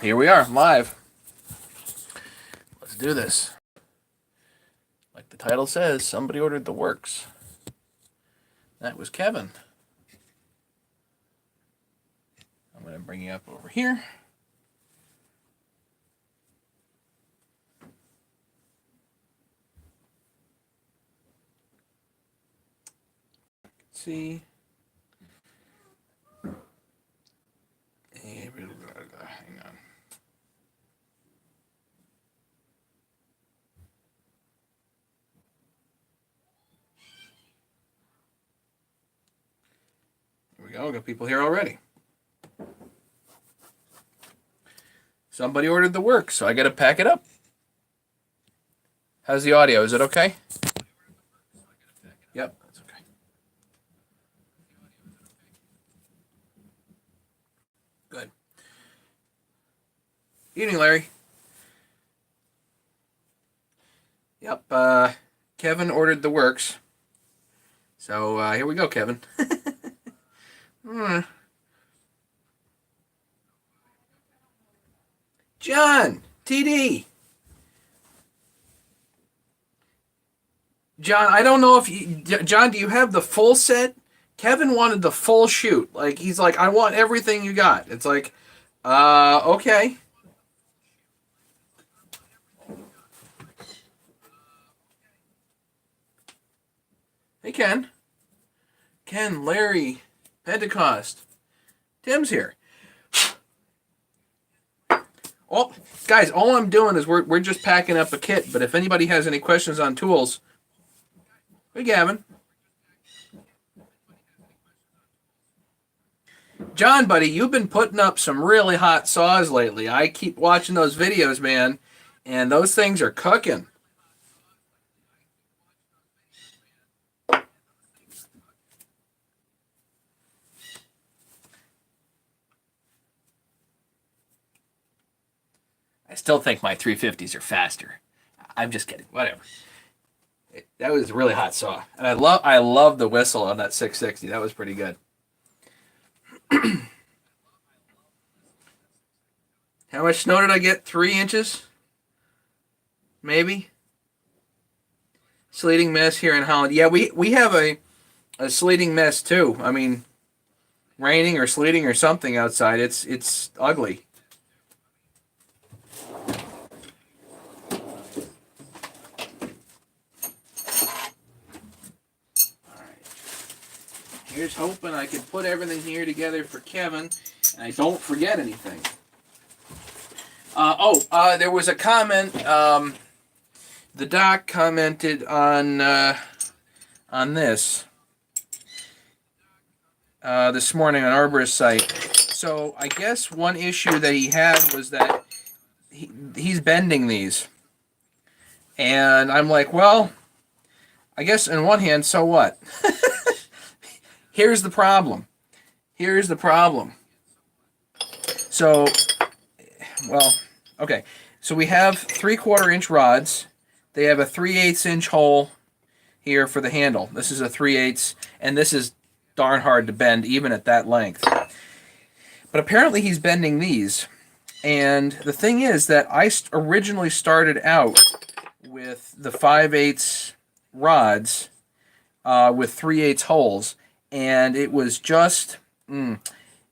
Here we are, live. Let's do this. Like the title says, somebody ordered the works. That was Kevin. I'm going to bring you up over here. Let's see. Hang on. Here we go. Got people here already. Somebody ordered the work, so I got to pack it up. How's the audio? Is it okay? Yep, that's okay. Good. Evening, Larry. Yep, Kevin ordered the works. So here we go, Kevin. John, TD. John, I don't know if you, John, do you have the full set? Kevin wanted the full shoot. Like, he's like, I want everything you got. It's like, okay. Hey, Ken. Ken, Larry, Pentecost. Tim's here. Oh, guys, all I'm doing is we're just packing up a kit. But if anybody has any questions on tools, hey, Gavin. John, buddy, you've been putting up some really hot saws lately. I keep watching those videos, man, and those things are cooking. I still think my 350s are faster. I'm just kidding. Whatever. That was a really hot saw, and I love the whistle on that 660. That was pretty good. How much snow did I get? 3 inches, maybe. Sleeting mess here in Holland. Yeah, we have a sleeting mess too. I mean, raining or sleeting or something outside. It's ugly. Here's hoping I can put everything here together for Kevin, and I don't forget anything. There was a comment. The doc commented on this this morning on Arbor's site. So I guess one issue that he had was that he's bending these, and I'm like, well, I guess on one hand, so what? Here's the problem. Here's the problem. So, well, okay. So we have 3/4 inch rods. They have a 3/8 inch hole here for the handle. This is a 3/8, and this is darn hard to bend even at that length. But apparently he's bending these. And the thing is that I originally started out with the 5/8 rods with 3/8 holes, and it was just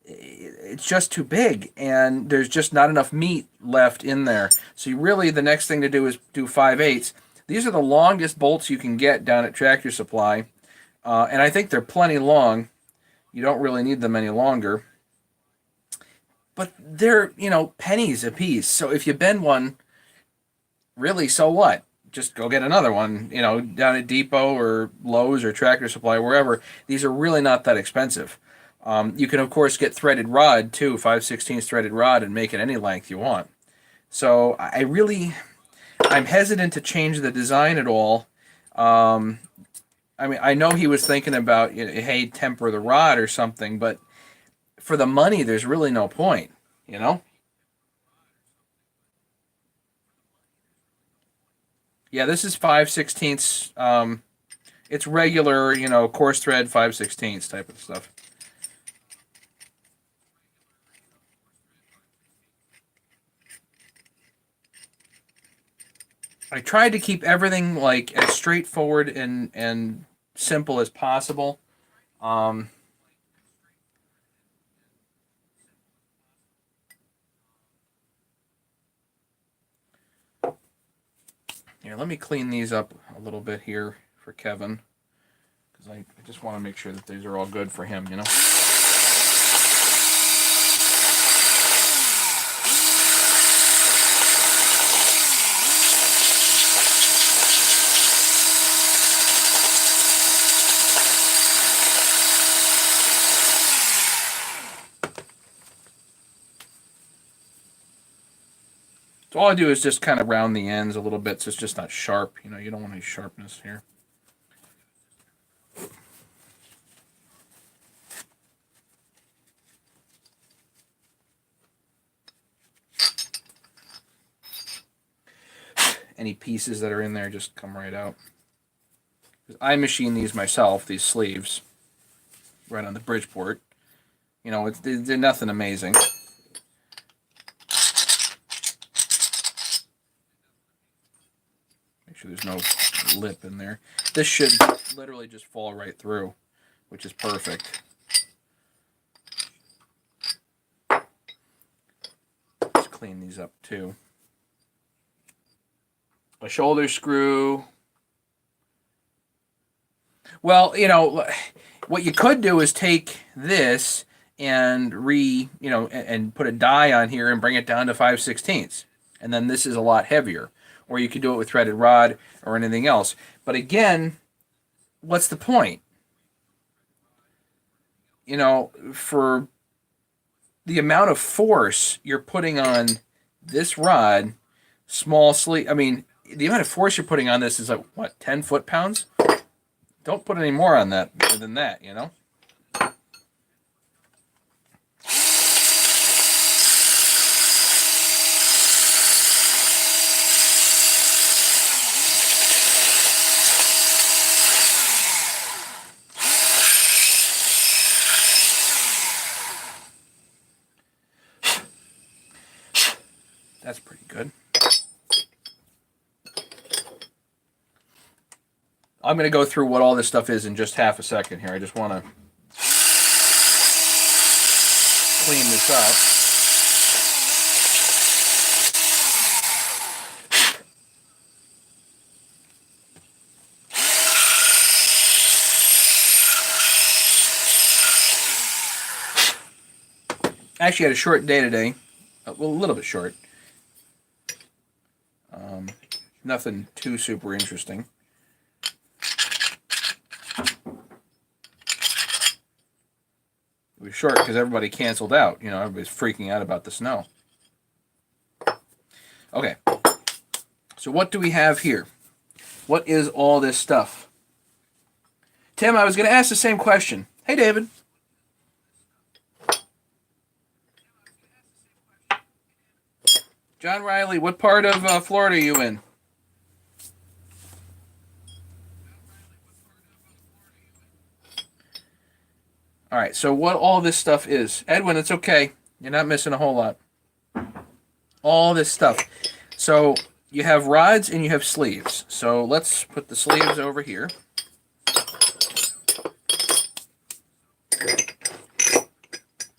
it's just too big, and there's just not enough meat left in there. So really the next thing to do is do 5/8. These are the longest bolts you can get down at Tractor Supply, and I think they're plenty long. You don't really need them any longer, but they're, pennies a piece. So if you bend one, really, so what? Just go get another one, down at Depot or Lowe's or Tractor Supply, wherever. These are really not that expensive. You can, of course, get threaded rod, too, 5/16 threaded rod, and make it any length you want. So I'm hesitant to change the design at all. I mean, I know he was thinking about, hey, temper the rod or something, but for the money, there's really no point, Yeah, this is 5/16. It's regular, coarse thread 5/16 type of stuff. I tried to keep everything like as straightforward and simple as possible. Um, Here, let me clean these up a little bit here for Kevin, because I just want to make sure that these are all good for him, you know? So all I do is just kind of round the ends a little bit so it's just not sharp. You know, you don't want any sharpness here. Any pieces that are in there just come right out. I machine these myself, these sleeves, right on the Bridgeport. You know, they're nothing amazing. Make sure there's no lip in there. This should literally just fall right through, which is perfect. Let's clean these up too. A shoulder screw. Well, you know, what you could do is take this and and put a die on here and bring it down to 5/16, and then this is a lot heavier. Or you could do it with threaded rod or anything else. But again, what's the point? You know, for the amount of force you're putting on this rod, small sleeve. I mean, the amount of force you're putting on this is like what, 10 foot-pounds? Don't put any more on that than that, you know? That's pretty good. I'm going to go through what all this stuff is in just half a second here. I just want to clean this up. Actually, had a short day today. Well, a little bit short. Nothing too super interesting. It was short because everybody canceled out. You know, everybody's freaking out about the snow. Okay. So what do we have here? What is all this stuff? Tim, I was going to ask the same question. Hey, David. John Riley, what part of Florida are you in? All right, so what all this stuff is. Edwin, it's okay. You're not missing a whole lot. All this stuff. So you have rods and you have sleeves. So let's put the sleeves over here.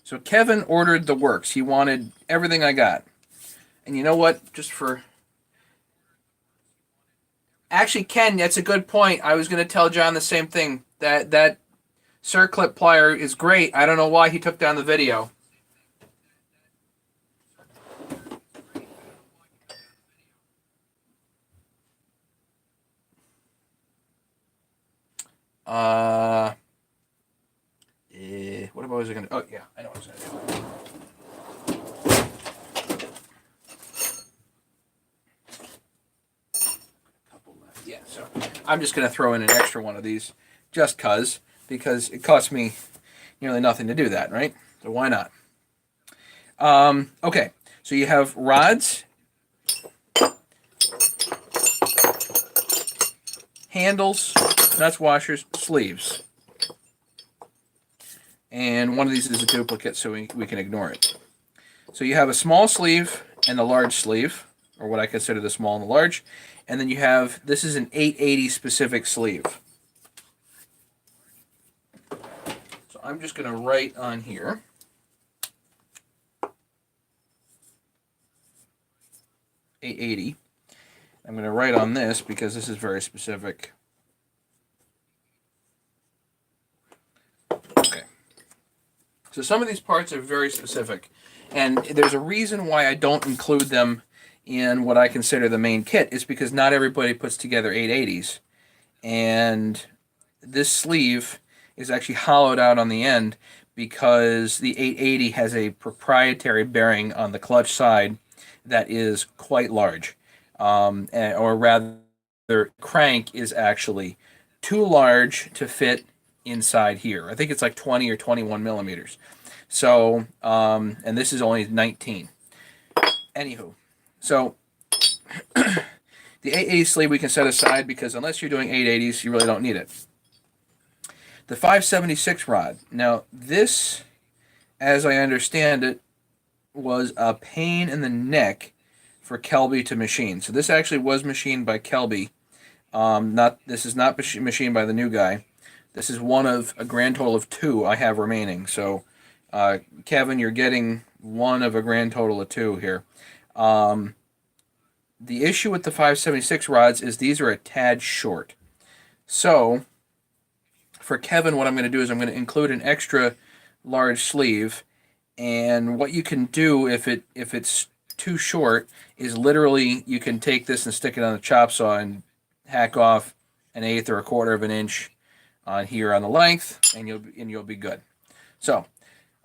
So Kevin ordered the works. He wanted everything I got. And you know what? Just for... Actually, Ken, that's a good point. I was going to tell John the same thing. That circlip plier is great. I don't know why he took down the video. What was I going to... Oh, yeah, I know what I was going to do. Yeah, so I'm just going to throw in an extra one of these just because it costs me nearly nothing to do that, right? So why not? Okay, so you have rods, handles, nuts, washers, sleeves. And one of these is a duplicate, so we can ignore it. So you have a small sleeve and a large sleeve, or what I consider the small and the large. And then you have, this is an 880 specific sleeve. So I'm just going to write on here. $880. I'm going to write on this because this is very specific. Okay. So some of these parts are very specific. And there's a reason why I don't include them in what I consider the main kit. Is because not everybody puts together 880s. And this sleeve is actually hollowed out on the end because the 880 has a proprietary bearing on the clutch side that is quite large. Or rather, crank is actually too large to fit inside here. I think it's like 20 or 21 millimeters. So, and this is only 19. Anywho, so the 880 sleeve we can set aside because unless you're doing 880s, you really don't need it. The 576 rod. Now, this, as I understand it, was a pain in the neck for Kelby to machine. So this actually was machined by Kelby. This is not machined by the new guy. This is one of a grand total of 2 I have remaining. So, Kevin, you're getting one of a grand total of 2 here. The issue with the 576 rods is these are a tad short. So, for Kevin, what I'm going to do is I'm going to include an extra large sleeve. And what you can do if it's too short is literally you can take this and stick it on a chop saw and hack off an eighth or a quarter of an inch on here on the length, and you'll be good. So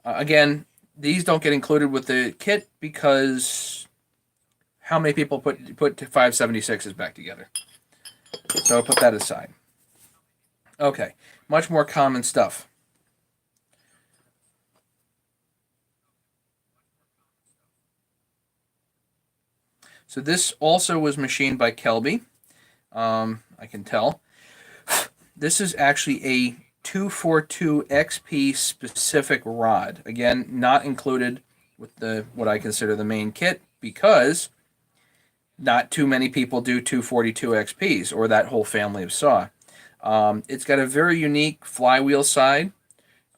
again, these don't get included with the kit because how many people put 576s back together? So I'll put that aside. Okay, much more common stuff. So this also was machined by Kelby. I can tell. This is actually a 242 XP specific rod. Again, not included with what I consider the main kit because not too many people do 242 XPs or that whole family of saw. It's got a very unique flywheel side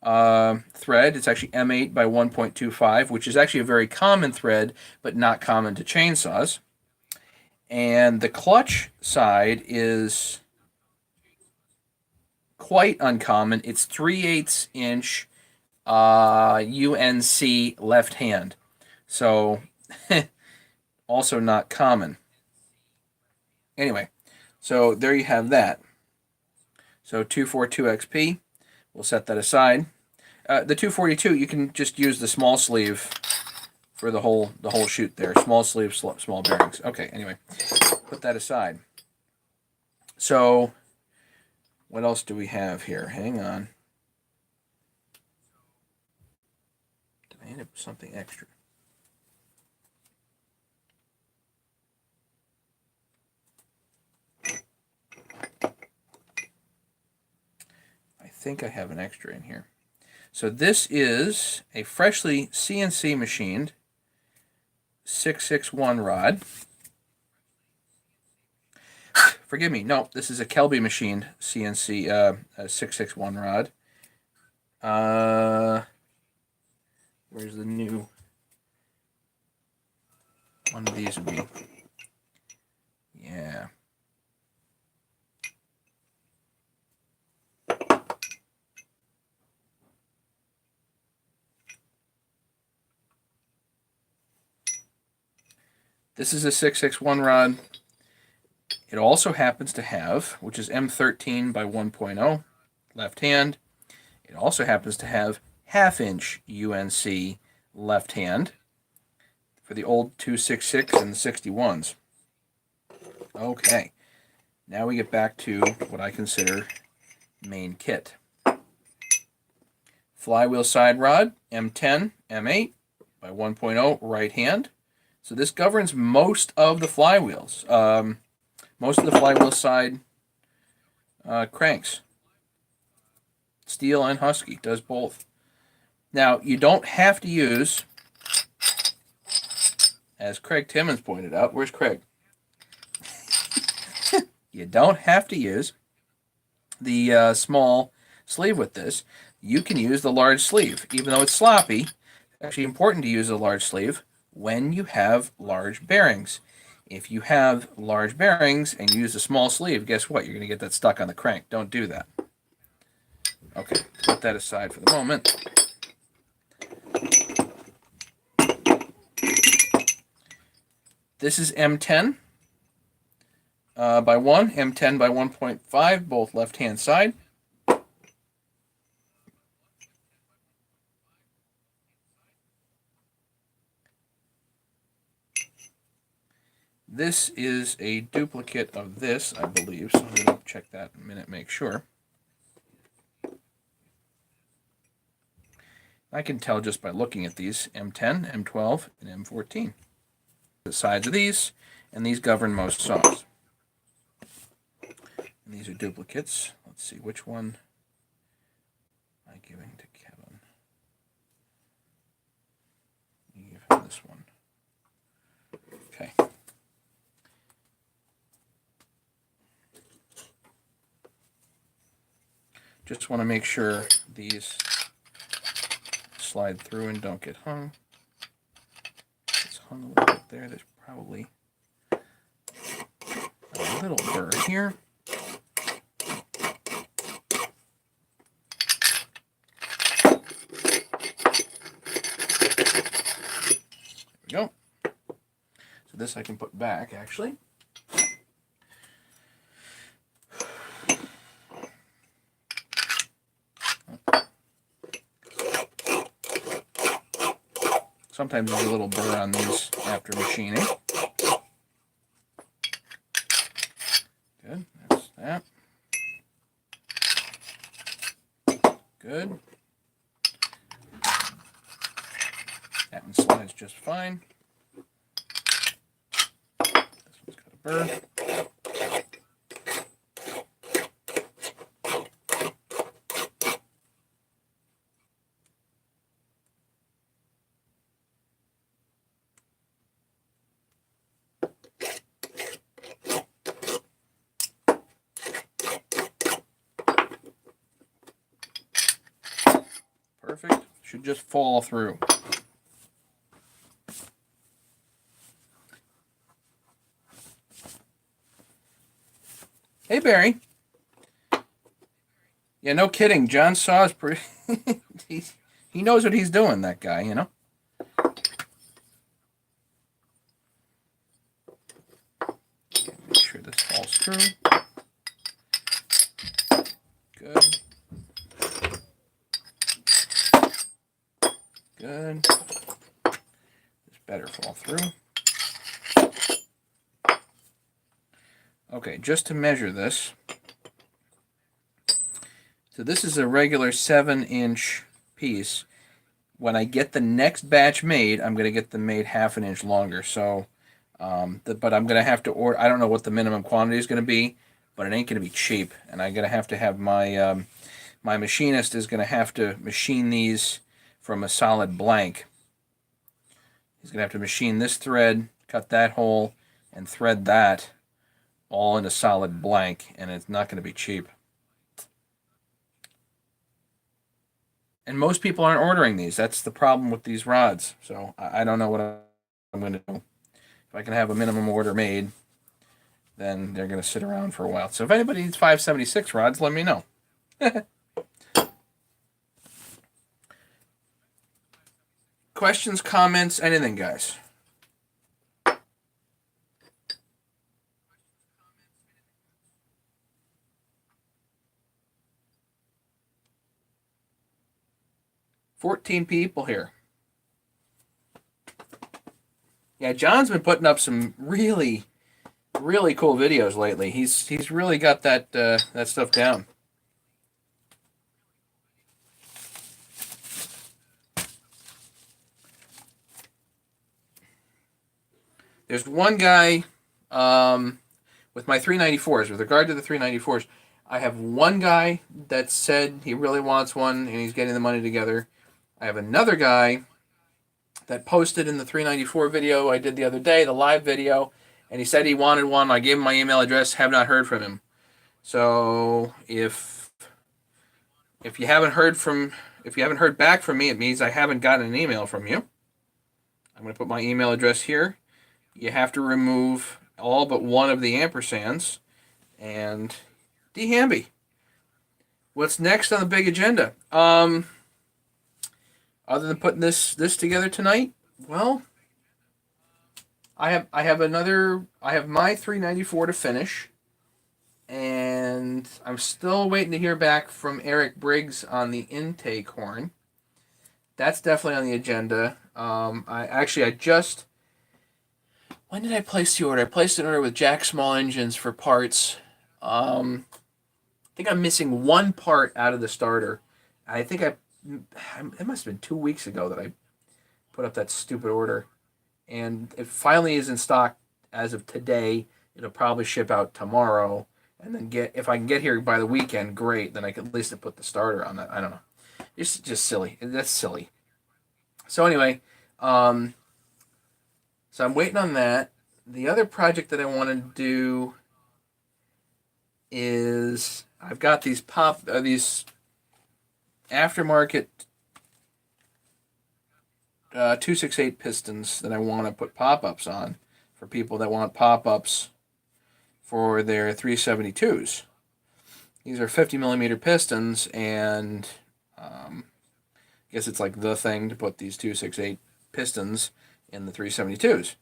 thread. It's actually M8 by 1.25, which is actually a very common thread, but not common to chainsaws. And the clutch side is quite uncommon. It's 3/8 inch UNC left hand. So, also not common. Anyway, so there you have that. So 242 XP, we'll set that aside. The 242, you can just use the small sleeve for the whole shoot there. Small sleeve, small bearings. Okay, anyway, put that aside. So, what else do we have here? Hang on. Did I end up with something extra? I think I have an extra in here. So this is a freshly CNC machined 661 rod. Forgive me, no, this is a Kelby machined CNC 661 rod. Where's the new one of these would be? Yeah. This is a 661 rod. It also happens to have, which is M13 by 1.0, left hand. It also happens to have half-inch UNC left hand for the old 266 and the 61s. Okay, now we get back to what I consider main kit. Flywheel side rod, M10, M8 by 1.0, right hand. So this governs most of the flywheels. Most of the flywheel side cranks. Steel and Husky does both. Now, you don't have to use as Craig Timmons pointed out, where's Craig? You don't have to use the small sleeve with this. You can use the large sleeve. Even though it's sloppy, it's actually important to use a large sleeve when you have large bearings. If you have large bearings and you use a small sleeve, guess what? You're going to get that stuck on the crank. Don't do that. Okay, put that aside for the moment. This is M10 by 1, M10 by 1.5, both left-hand side. This is a duplicate of this, I believe, so I'm going to check that in a minute, make sure. I can tell just by looking at these, M10, M12, and M14. The sides of these, and these govern most saws. And these are duplicates. Let's see, which one am I giving to Kevin? You give him this one. Okay. Just want to make sure these slide through and don't get hung. It's hung a little bit there. There's probably a little burr here. There we go. So this I can put back, actually. Sometimes there's a little burr on these after machining. Good, that's that. Good. That one slides just fine. This one's got a burr. Perfect. Should just fall through. Hey, Barry. Yeah, no kidding. John Saw's pretty... he knows what he's doing, that guy, you know? Okay, make sure this falls through. Good. Good. This better fall through. Okay, just to measure this. So this is a regular 7-inch piece. When I get the next batch made, I'm going to get them made half an inch longer. So, but I'm going to have to order. I don't know what the minimum quantity is going to be, but it ain't going to be cheap. And I'm going to have my my machinist is going to have to machine these from a solid blank. He's going to have to machine this thread, cut that hole, and thread that all in a solid blank, and it's not going to be cheap. And most people aren't ordering these. That's the problem with these rods. So I don't know what I'm going to do. If I can have a minimum order made, then they're going to sit around for a while. So if anybody needs 576 rods, let me know. Questions, comments, anything, guys? $14 people here. Yeah, John's been putting up some really cool videos lately. He's really got that that stuff down. There's one guy with my 394s. With regard to the 394s, I have one guy that said he really wants one and he's getting the money together. I have another guy that posted in the 394 video I did the other day, the live video, and he said he wanted one. I gave him my email address, have not heard from him. So if you haven't heard back from me, it means I haven't gotten an email from you. I'm going to put my email address here. You have to remove all but one of the ampersands, and D-Hamby. What's next on the big agenda? Other than putting this together tonight, well, I have my 394 to finish, and I'm still waiting to hear back from Eric Briggs on the intake horn. That's definitely on the agenda. When did I place the order? I placed an order with Jack Small Engines for parts. I think I'm missing one part out of the starter. It must have been 2 weeks ago that I put up that stupid order. And it finally is in stock as of today. It'll probably ship out tomorrow. And then if I can get here by the weekend, great. Then I can at least put the starter on that. I don't know. It's just silly. That's silly. So anyway, so I'm waiting on that. The other project that I want to do is I've got these aftermarket 268 pistons that I want to put pop-ups on for people that want pop-ups for their 372s. These are 50 millimeter pistons, and I guess it's like the thing to put these 268 pistons in the 372s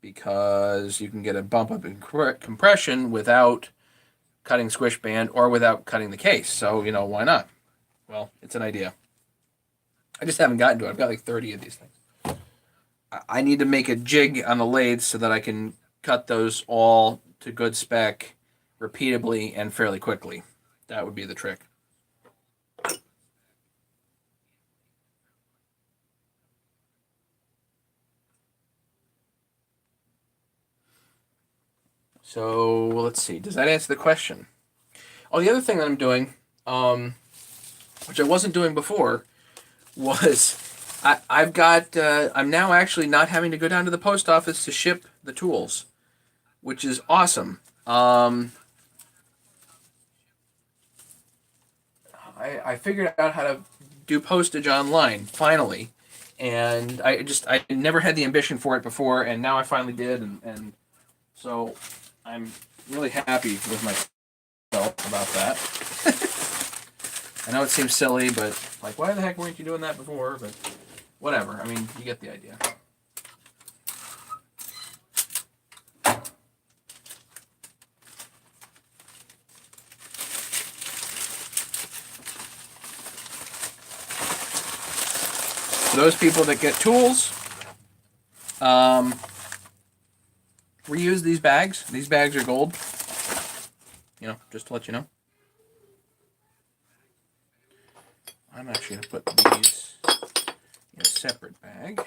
because you can get a bump up in compression without cutting squish band or without cutting the case. So, why not? Well, it's an idea. I just haven't gotten to it. I've got like 30 of these things. I need to make a jig on the lathe so that I can cut those all to good spec repeatably and fairly quickly. That would be the trick. So let's see. Does that answer the question? Oh, the other thing that I'm doing, which I wasn't doing before, was I'm now actually not having to go down to the post office to ship the tools, which is awesome. I figured out how to do postage online finally, and I never had the ambition for it before, and now I finally did, and so I'm really happy with myself about that. I know it seems silly, but like, why the heck weren't you doing that before? But whatever. I mean, you get the idea. For those people that get tools, reuse these bags. These bags are gold. Just to let you know. I'm actually going to put these in a separate bag.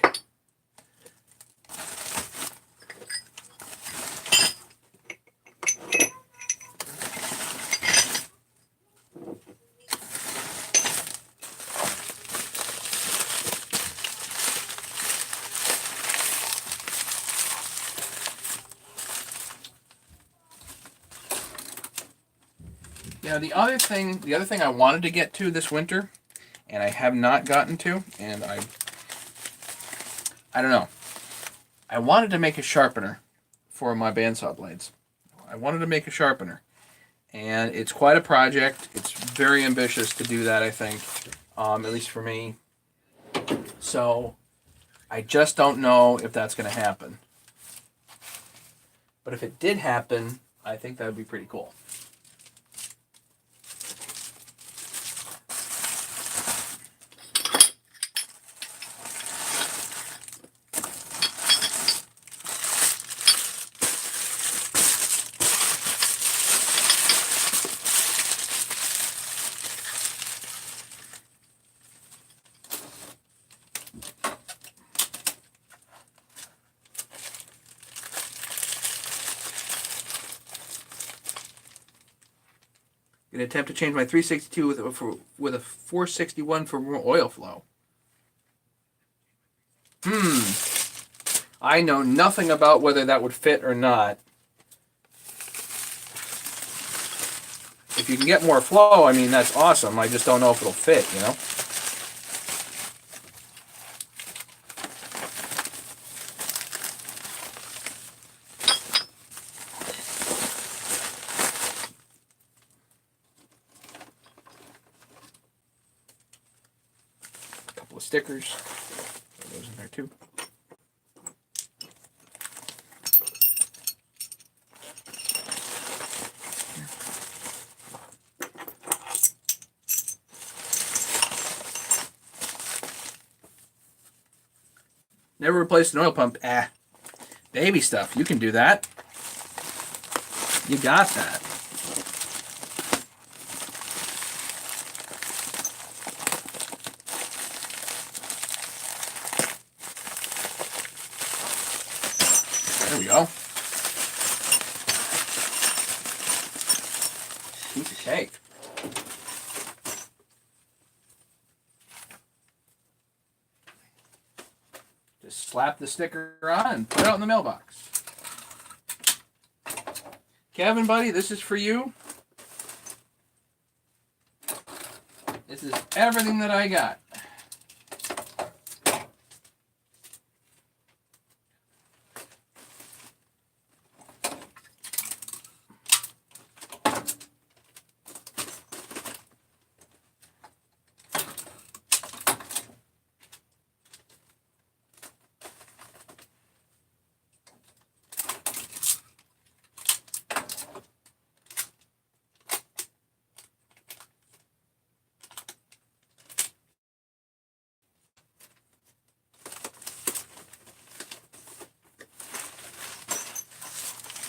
The other thing I wanted to get to this winter, and I have not gotten to, and I don't know. I wanted to make a sharpener for my bandsaw blades. I wanted to make a sharpener, and it's quite a project. It's very ambitious to do that, I think, at least for me. So I just don't know if that's going to happen. But if it did happen, I think that would be pretty cool. An attempt to change my 362 with a 461 for more oil flow. I know nothing about whether that would fit or not. If you can get more flow, I mean, that's awesome. I just don't know if it'll fit, you know? A couple of stickers. Throw those in there too. Never replaced an oil pump. Baby stuff. You can do that. You got that. There we go. Piece of cake. Just slap the sticker on and put it out in the mailbox. Kevin, buddy, this is for you. This is everything that I got.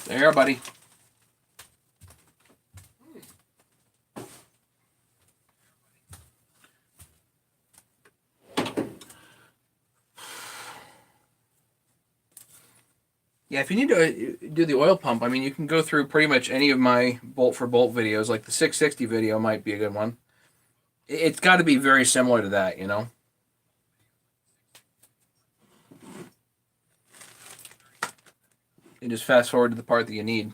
There, buddy. Yeah, if you need to do the oil pump, I mean, you can go through pretty much any of my bolt for bolt videos. Like the 660 video might be a good one. It's got to be very similar to that, you know? And just fast forward to the part that you need.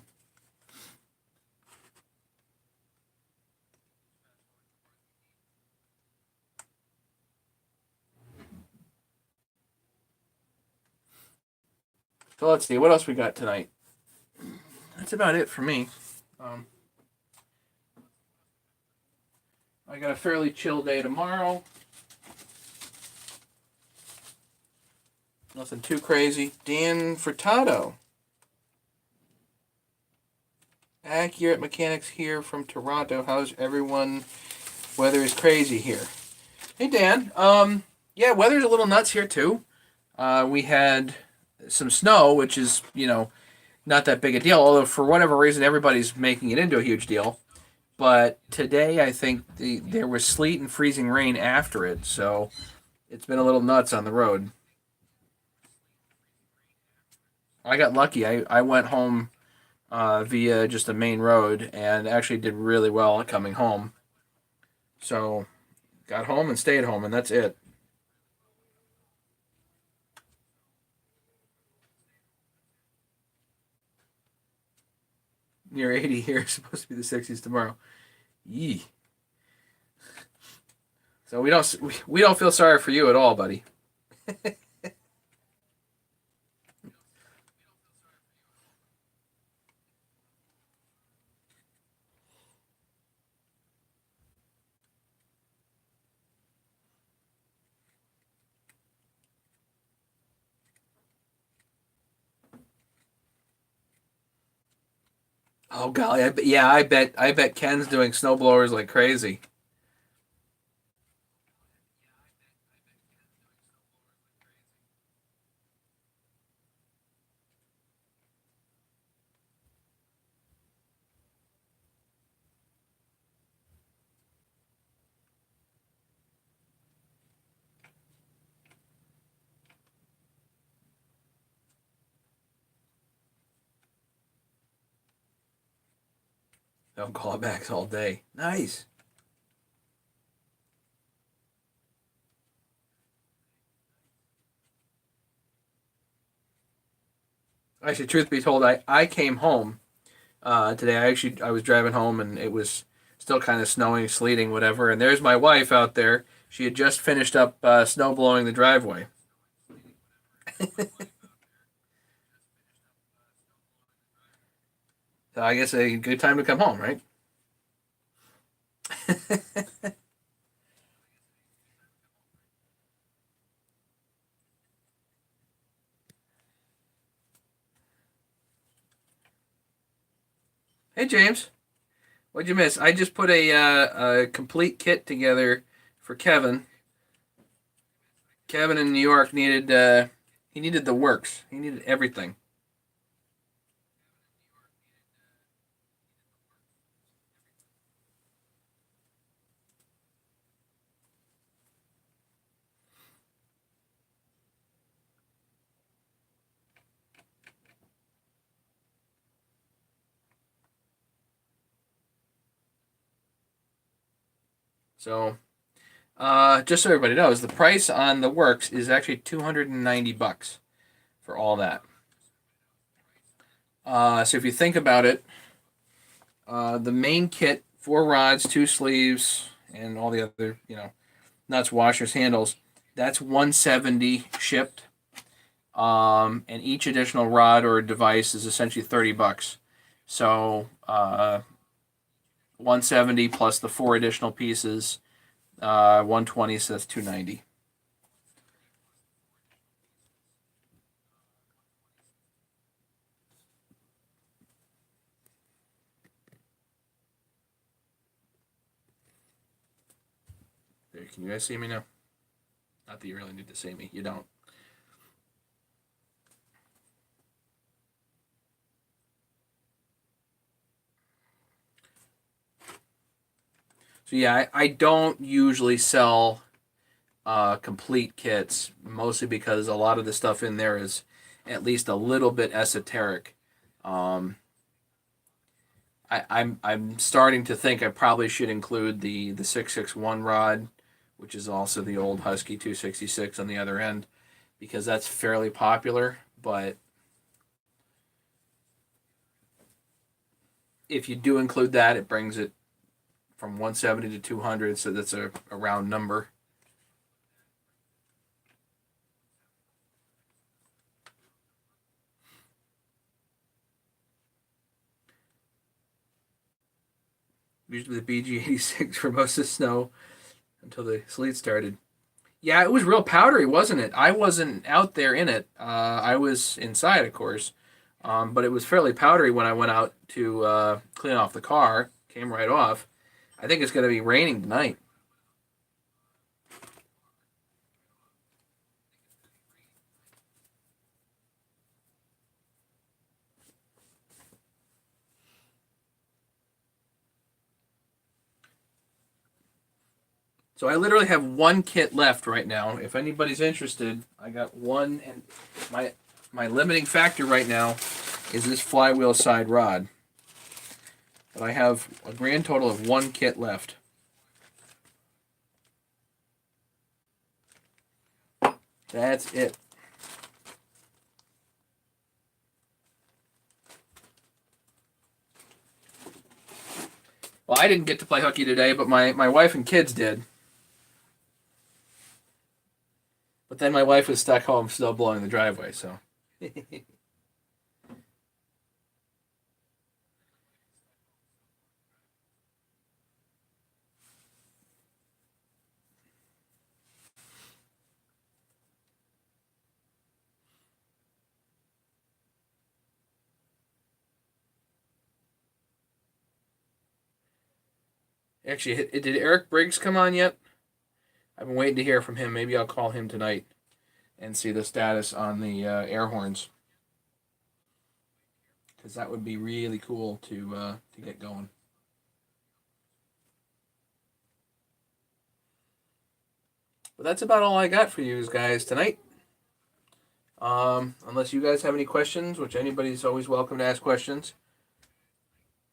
So let's see, what else we got tonight? That's about it for me. I got a fairly chill day tomorrow. Nothing too crazy. Dan Furtado. Accurate Mechanics here from Toronto. How's everyone? Weather is crazy here. Hey, Dan. Yeah, weather's a little nuts here, too. We had some snow, which is, you know, not that big a deal, although for whatever reason everybody's making it into a huge deal. But today I think there was sleet and freezing rain after it, so it's been a little nuts on the road. I got lucky. I went home via just a main road and actually did really well coming home. So got home and stayed home, and that's it. Near 80 here, supposed to be the 60s tomorrow. Yee. So we don't feel sorry for you at all, buddy. Oh golly, yeah, I bet Ken's doing snowblowers like crazy. No callbacks all day. Nice. Actually, truth be told, I came home today. I was driving home and it was still kind of snowing, sleeting, whatever. And there's my wife out there. She had just finished up snow blowing the driveway. So I guess a good time to come home, right? Hey James, what'd you miss? I just put a complete kit together for Kevin. Kevin in New York needed he needed the works. He needed everything. So just so everybody knows, the price on the works is actually $290 for all that. So if you think about it, the main kit, four rods, two sleeves, and all the other, nuts, washers, handles, that's 170 shipped. And each additional rod or device is essentially $30. So 170 plus the four additional pieces, 120, so that's 290. There, can you guys see me now? Not that you really need to see me. You don't. So yeah, I don't usually sell complete kits, mostly because a lot of the stuff in there is at least a little bit esoteric. Um, I'm starting to think I probably should include the 661 rod, which is also the old Husky 266 on the other end, because that's fairly popular. But if you do include that, it brings it from 170 to 200, so that's a round number. Usually the BG86 for most of the snow until the sleet started. Yeah, it was real powdery, wasn't it? I wasn't out there in it. I was inside, of course, but it was fairly powdery when I went out to clean off the car. Came right off. I think it's going to be raining tonight. So I literally have one kit left right now. If anybody's interested, I got one, and my limiting factor right now is this flywheel side rod. But I have a grand total of one kit left. That's it. Well, I didn't get to play hooky today, but my wife and kids did. But then my wife was stuck home still blowing the driveway, so. Actually, did Eric Briggs come on yet? I've been waiting to hear from him. Maybe I'll call him tonight and see the status on the air horns, because that would be really cool to get going. But that's about all I got for you guys tonight. Unless you guys have any questions, which anybody's always welcome to ask questions.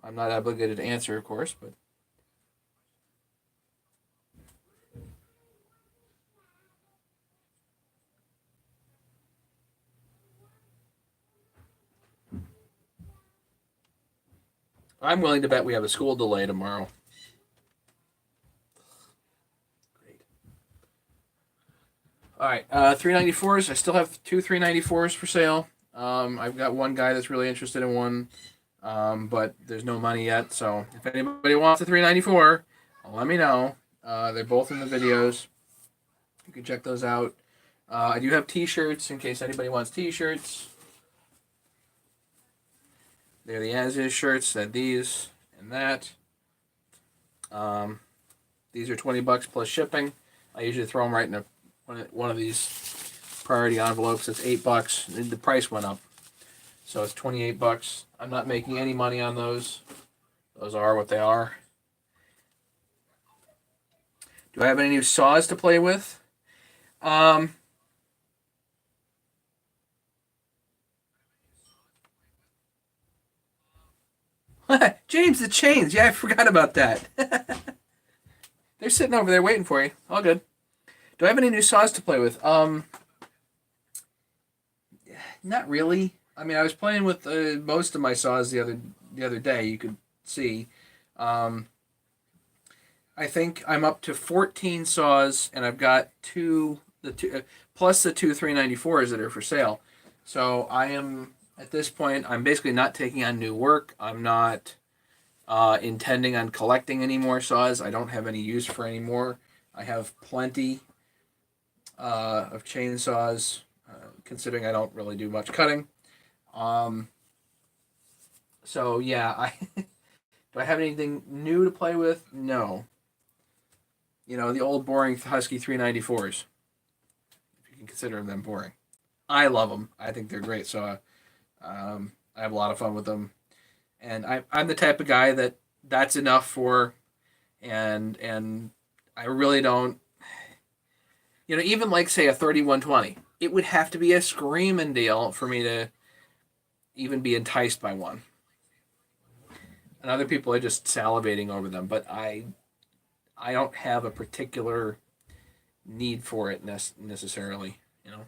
I'm not obligated to answer, of course, but I'm willing to bet we have a school delay tomorrow. Great. All right, 394s. I still have two 394s for sale. I've got one guy that's really interested in one, but there's no money yet. So if anybody wants a 394, let me know. They're both in the videos. You can check those out. I do have T-shirts in case anybody wants T-shirts. They're the as-is shirts. That these and that. These are $20 plus shipping. I usually throw them right in one of these priority envelopes. It's $8. The price went up, so it's $28. I'm not making any money on those. Those are what they are. Do I have any new saws to play with? James, the chains. Yeah, I forgot about that. They're sitting over there waiting for you. All good. Do I have any new saws to play with? Not really. I mean, I was playing with most of my saws the other day. You could see. Um, I think I'm up to 14 saws, and I've got two plus the two 394s that are for sale. So I am at this point. I'm basically not taking on new work. I'm not intending on collecting any more saws. I don't have any use for any more. I have plenty of chainsaws, considering I don't really do much cutting. Um, so yeah, I do I have anything new to play with? No. You know, the old boring Husky 394s, if you can consider them boring. I love them. I think they're great. So I have a lot of fun with them. And I'm the type of guy that's enough for, and I really don't, even like say a 3120, it would have to be a screaming deal for me to even be enticed by one. And other people are just salivating over them, but I don't have a particular need for it necessarily, you know.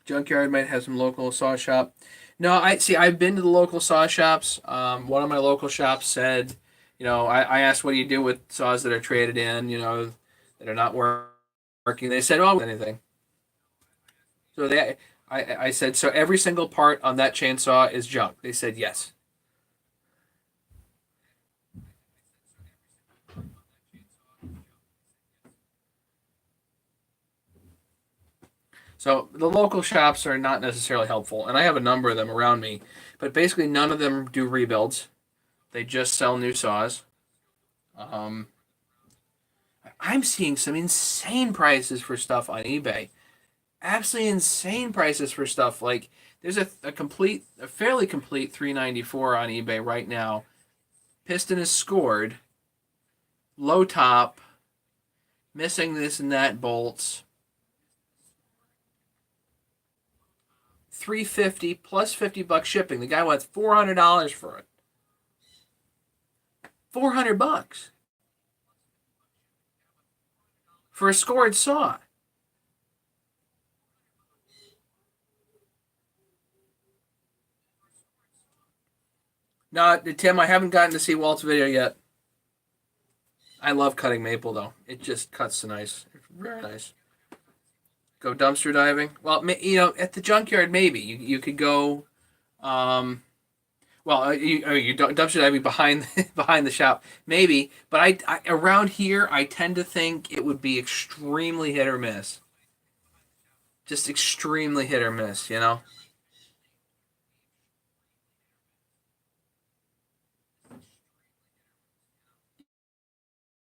Junkyard might have some local saw shop. No, I see. I've been to the local saw shops. One of my local shops said, I asked, what do you do with saws that are traded in, that are not working? They said, oh, anything. So I said, so every single part on that chainsaw is junk. They said yes. So the local shops are not necessarily helpful, and I have a number of them around me, but basically none of them do rebuilds. They just sell new saws. Um, I'm seeing some insane prices for stuff on eBay. Absolutely insane prices for stuff. Like there's a fairly complete 394 on eBay right now. Piston is scored, low top, missing this and that bolts. 350 plus $50 shipping. The guy wants $400 for it. $400 for a scored saw. No, Tim, I haven't gotten to see Walt's video yet. I love cutting maple though. It just cuts so nice. It's very nice. Go dumpster diving. Well, at the junkyard maybe you could go. Um, well, you dumpster diving behind behind the shop maybe, but I around here I tend to think it would be extremely hit or miss. Just extremely hit or miss.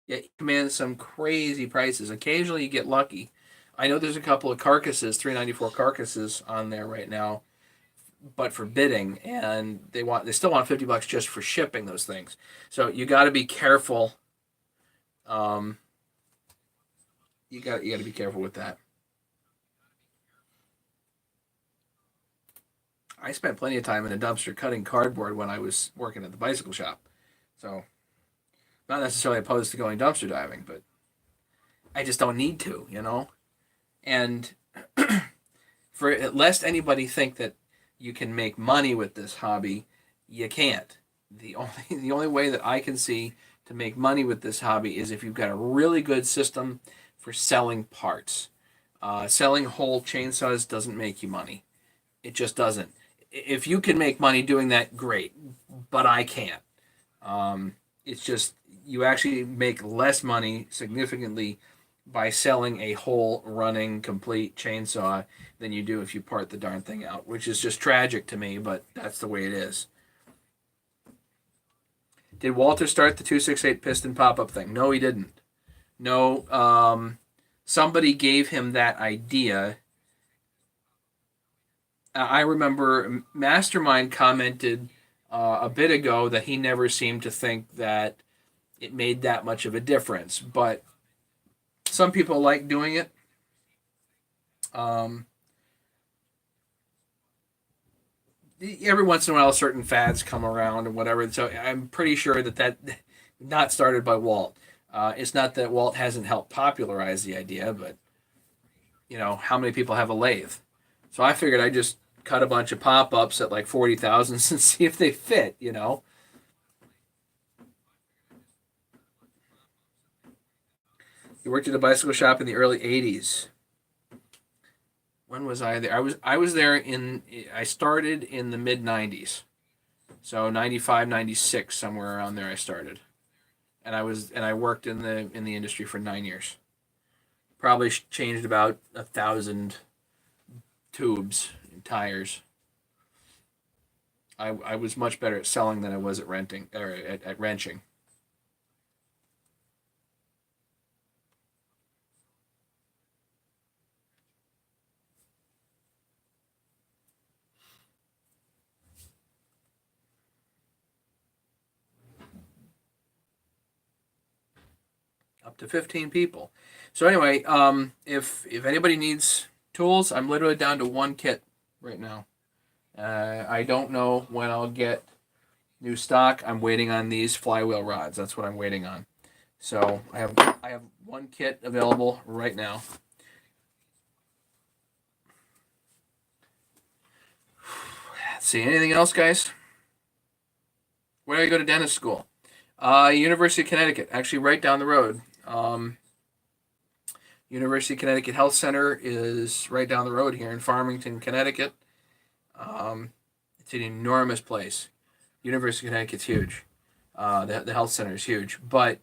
Yeah, you command some crazy prices. Occasionally you get lucky. I know there's a couple of carcasses, 394 carcasses on there right now, but for bidding, and they still want $50 just for shipping those things. So you got to be careful. Um, you got to be careful with that. I spent plenty of time in a dumpster cutting cardboard when I was working at the bicycle shop. So not necessarily opposed to going dumpster diving, but I just don't need to. And For lest anybody think that you can make money with this hobby, you can't. The only way that I can see to make money with this hobby is if you've got a really good system for selling parts. Selling whole chainsaws doesn't make you money. It just doesn't. If you can make money doing that, great. But I can't. It's just you actually make less money significantly by selling a whole running complete chainsaw than you do if you part the darn thing out, which is just tragic to me, but that's the way it is. Did Walter start the 268 piston pop-up thing? No, he didn't. No, somebody gave him that idea. I remember Mastermind commented a bit ago that he never seemed to think that it made that much of a difference, but some people like doing it. Um, every once in a while, certain fads come around and whatever. So I'm pretty sure that not started by Walt. It's not that Walt hasn't helped popularize the idea, but how many people have a lathe? So I figured I'd just cut a bunch of pop-ups at like 40 thousandths and see if they fit. You worked at a bicycle shop in the early 80s. When was I there? I was there I started in the mid 90s. So 95, 96, somewhere around there I started. And I worked in the industry for 9 years. Probably changed about 1,000 tubes and tires. I was much better at selling than I was at renting or at wrenching. Up to 15 people. So anyway, if anybody needs tools, I'm literally down to one kit right now. I don't know when I'll get new stock. I'm waiting on these flywheel rods. That's what I'm waiting on. So I have one kit available right now. Let's see, anything else, guys? Where do I go to dentist school? University of Connecticut, actually right down the road. University of Connecticut Health Center is right down the road here in Farmington, Connecticut. It's an enormous place. University of Connecticut's huge. The health center is huge, but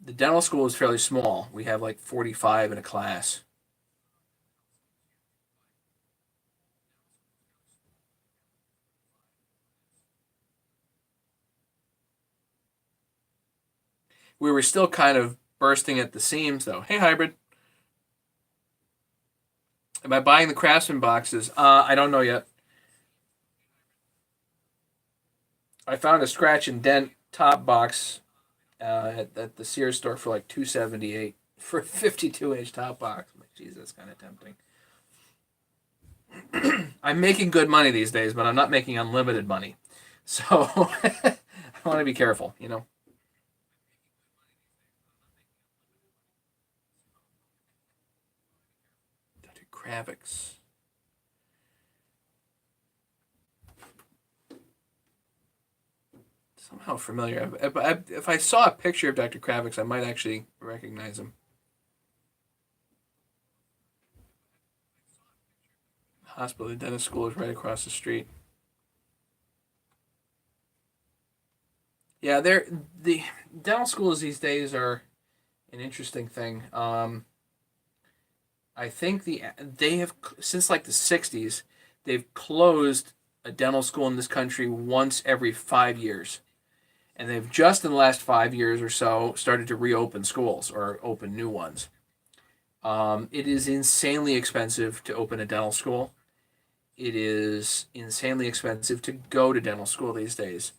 the dental school is fairly small. We have like 45 in a class. We were still kind of bursting at the seams, though. Hey, hybrid. Am I buying the Craftsman boxes? I don't know yet. I found a scratch and dent top box at the Sears store for like 278 for a 52-inch top box. I'm like, geez, that's kind of tempting. I'm making good money these days, but I'm not making unlimited money. So I want to be careful. Dr. Kravitz. Somehow familiar. If I saw a picture of Dr. Kravitz, I might actually recognize him. Hospital, the dentist school is right across the street. Yeah, the dental schools these days are an interesting thing. I think they have since like the '60s, they've closed a dental school in this country once every 5 years, and they've just in the last 5 years or so started to reopen schools or open new ones. It is insanely expensive to open a dental school. It is insanely expensive to go to dental school these days.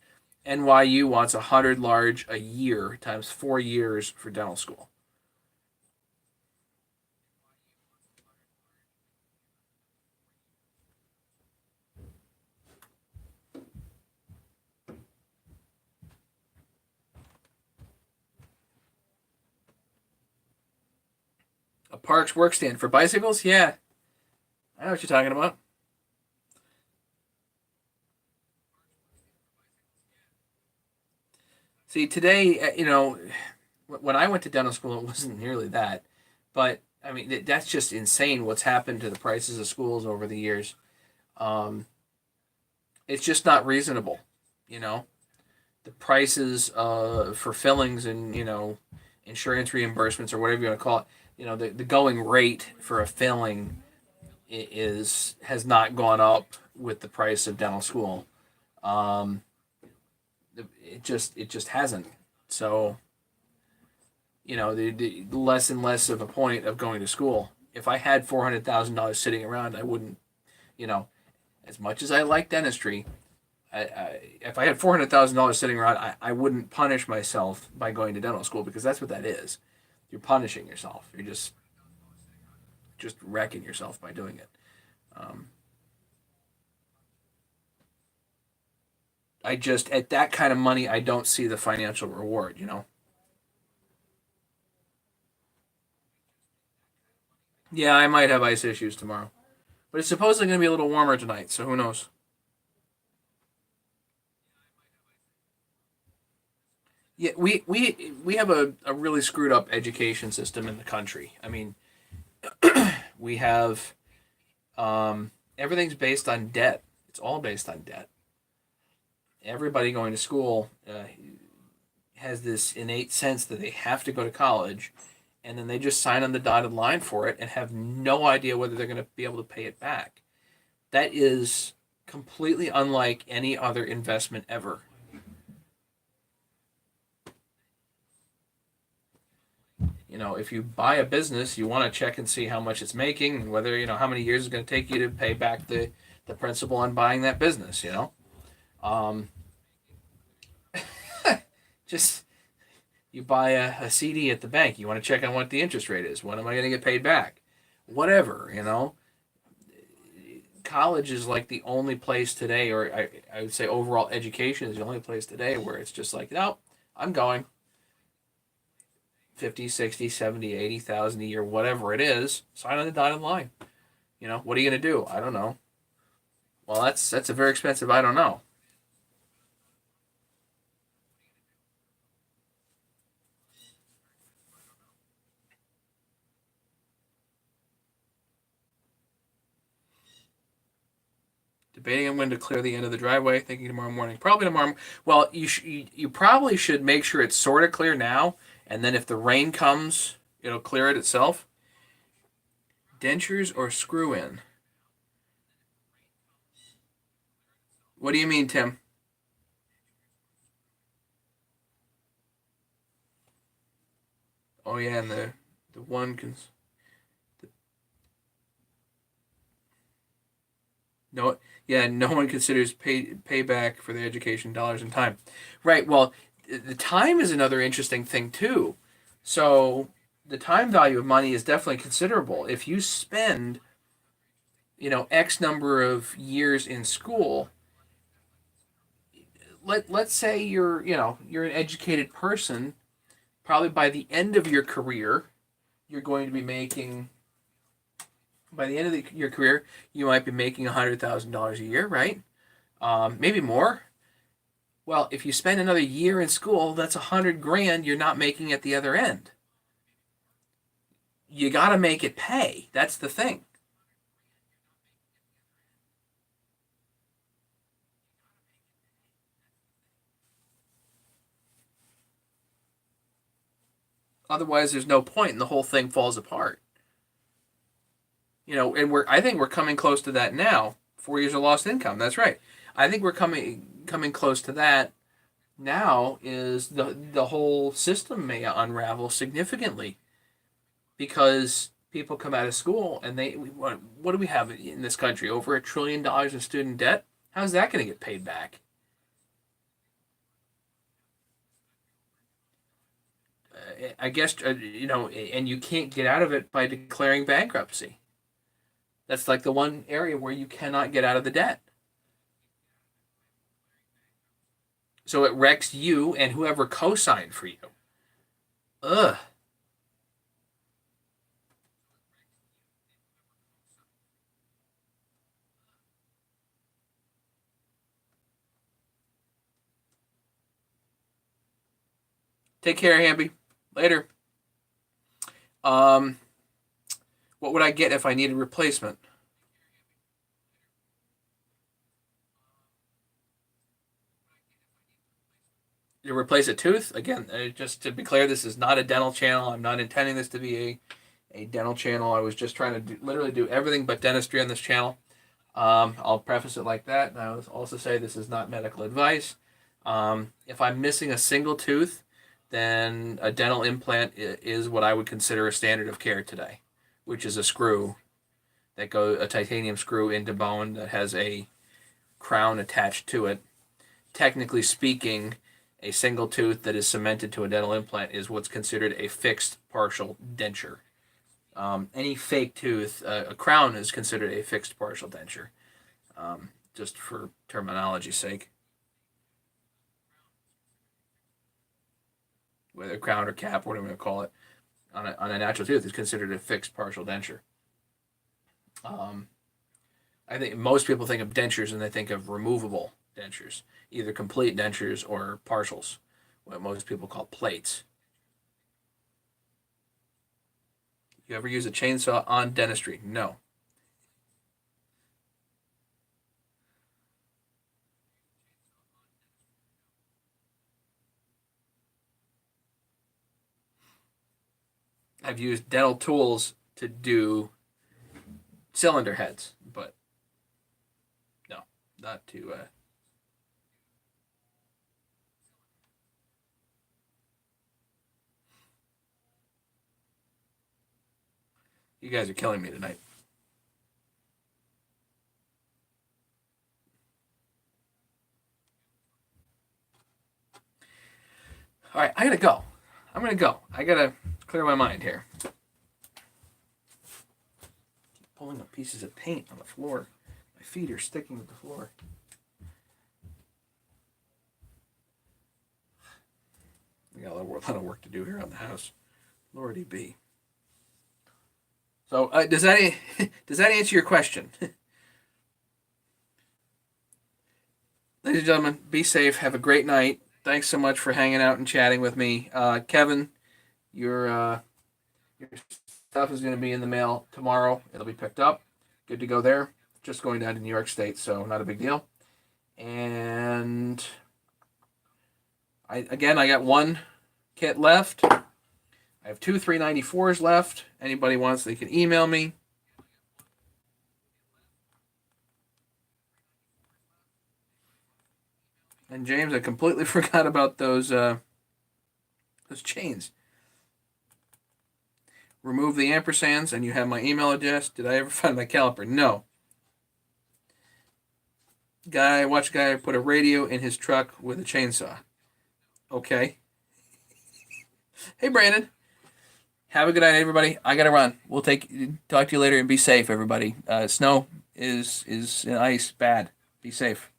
NYU wants 100 large a year times 4 years for dental school. A Parks work stand for bicycles? Yeah, I know what you're talking about. See, today, when I went to dental school, it wasn't nearly that. But I mean, that's just insane what's happened to the prices of schools over the years. Um, it's just not reasonable, you know. The prices for fillings and insurance reimbursements or whatever you want to call it. The going rate for a filling is has not gone up with the price of dental school. Um, it just hasn't. So the less and less of a point of going to school. If I had $400,000 sitting around, I wouldn't. You know, as much as I like dentistry, if I had $400,000 sitting around, I wouldn't punish myself by going to dental school because that's what that is. You're punishing yourself. You're just wrecking yourself by doing it. Um, I just at that kind of money, I don't see the financial reward. Yeah, I might have ice issues tomorrow, but it's supposedly going to be a little warmer tonight, so who knows? Yeah, we have a really screwed up education system in the country. I mean, we have everything's based on debt. It's all based on debt. Everybody going to school has this innate sense that they have to go to college, and then they just sign on the dotted line for it and have no idea whether they're going to be able to pay it back. That is completely unlike any other investment ever. If you buy a business, you want to check and see how much it's making and whether, how many years it's going to take you to pay back the principal on buying that business. Um, just you buy a CD at the bank, you want to check on what the interest rate is. When am I going to get paid back? Whatever. College is like the only place today, or I would say overall education is the only place today where it's just like, no, I'm going 50, 60, 70, 80,000 a year, whatever it is, sign on the dotted line. What are you going to do? I don't know. Well, that's a very expensive, I don't know. Debating on when to clear the end of the driveway, thinking tomorrow morning. Probably tomorrow. Well, you probably should make sure it's sort of clear now, and then if the rain comes, it'll clear it itself. Dentures or screw in? What do you mean, Tim? Oh yeah, and the one can no yeah, no one considers payback for the education dollars and time. Right. Well, the time is another interesting thing too. So the time value of money is definitely considerable. If you spend X number of years in school, let's say you're an educated person, probably by the end of your career, you're going to be making by the end of your career, you might be making $100,000 a year, right? Maybe more. Well, if you spend another year in school, that's 100 grand you're not making at the other end. You got to make it pay. That's the thing. Otherwise, there's no point, and the whole thing falls apart. And I think we're coming close to that now. 4 years of lost income. That's right. I think we're coming close to that now. Is the whole system may unravel significantly because people come out of school and what do we have in this country? Over $1 trillion in student debt. How's that going to get paid back? I guess and you can't get out of it by declaring bankruptcy. That's like the one area where you cannot get out of the debt. So it wrecks you and whoever co-signed for you. Ugh. Take care, Hamby. Later. What would I get if I needed replacement? You replace a tooth? Again, just to be clear, this is not a dental channel. I'm not intending this to be a dental channel. I was just trying to literally do everything but dentistry on this channel. I'll preface it like that. And I will also say this is not medical advice. If I'm missing a single tooth, then a dental implant is what I would consider a standard of care today, which is a screw a titanium screw into bone that has a crown attached to it. Technically speaking, a single tooth that is cemented to a dental implant is what's considered a fixed partial denture. Any fake tooth, a crown is considered a fixed partial denture, just for terminology's sake. Whether crown or cap, whatever you call it, on a natural tooth is considered a fixed partial denture. I think most people think of dentures and they think of removable dentures, either complete dentures or partials, what most people call plates. You ever use a chainsaw on dentistry? No. I've used dental tools to do cylinder heads, but no, not to. You guys are killing me tonight. All right, I gotta go. I'm gonna go. I gotta clear my mind here. Keep pulling up pieces of paint on the floor. My feet are sticking to the floor. We got a lot of work to do here on the house. Lordy be. So does that does that answer your question? Ladies and gentlemen, be safe. Have a great night. Thanks so much for hanging out and chatting with me. Kevin, your stuff is going to be in the mail tomorrow. It'll be picked up. Good to go there. Just going down to New York State, so not a big deal. And I got one kit left. I have two 394s left. Anybody wants, they can email me. And James, I completely forgot about those chains. Remove the ampersands, and you have my email address. Did I ever find my caliper? No. Watch a guy put a radio in his truck with a chainsaw. Okay. Hey, Brandon. Have a good night, everybody. I gotta run. Talk to you later and be safe, everybody. Snow is ice bad. Be safe.